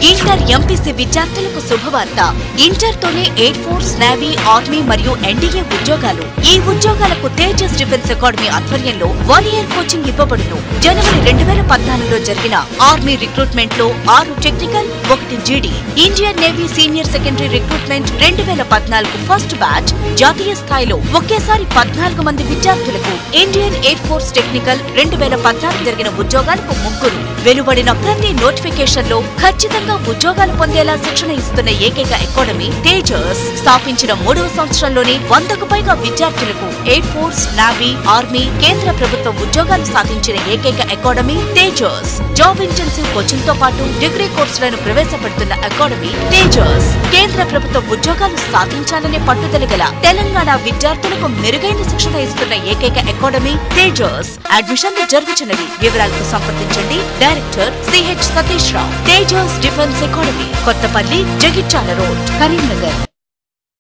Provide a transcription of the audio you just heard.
Inter MPC విద్యార్థులకు శుభవార్త. Inter తోనే ఎయిర్ ఫోర్స్, నేవీ, ఆర్మీ మరియు ఎన్డీఏ ఉద్యోగాలు. ఈ ఉద్యోగాలకు తేజస్ డిఫెన్స్ అకాడమీ ఆధ్వర్యంలో 1 ఇయర్ కోచింగ్ ఇవ్వబడును. జనవరి 2014లో జరిగిన ఆర్మీ రిక్రూట్మెంట్ లో 6 టెక్నికల్, 1 జీడీ. Indian navy senior secondary recruitment 2014 first batch జాతీయ స్థాయిలో ఒకేసారి 14 మంది విద్యార్థులకు. ఇండియన్ ఎయిర్ ఫోర్స్ టెక్నికల్ 2014 జరిగిన ఉద్యోగాలకు 3. వెలువడిన ప్రతి నోటిఫికేషన్ లో ఖచ్చితంగా ఉద్యోగాలు పొందేలా శిక్షణ ఇస్తున్న ఏకైక అకాడమీ తేజస్. స్థాపించిన 3వ సంవత్సరంలోనే 100కు పైగా విద్యార్థులకు ఎయిర్ ఫోర్స్, నేవీ, ఆర్మీ, కేంద్ర ప్రభుత్వ ఉద్యోగాలు సాధించిన ఏకైక academy Tejas. Job intensive coaching తో పాటు డిగ్రీ కోర్సులను ప్రవేశపెడుతున్న అకాడమీ తేజస్. కేంద్ర ప్రభుత్వ ఉద్యోగాలు సాధించాలనే పట్టుదల గల తెలంగాణ విద్యార్థులకు మెరుగైన శిక్షణ ఇస్తున్న ఏకైక అకాడమీ తేజస్. అడ్మిషన్లు జరుగుతున్నవి. వివరాలకు సంప్రదించండి director CH Satish Rao. Tejas defence academy, Kothapalli, Jagtial road, Karimnagar.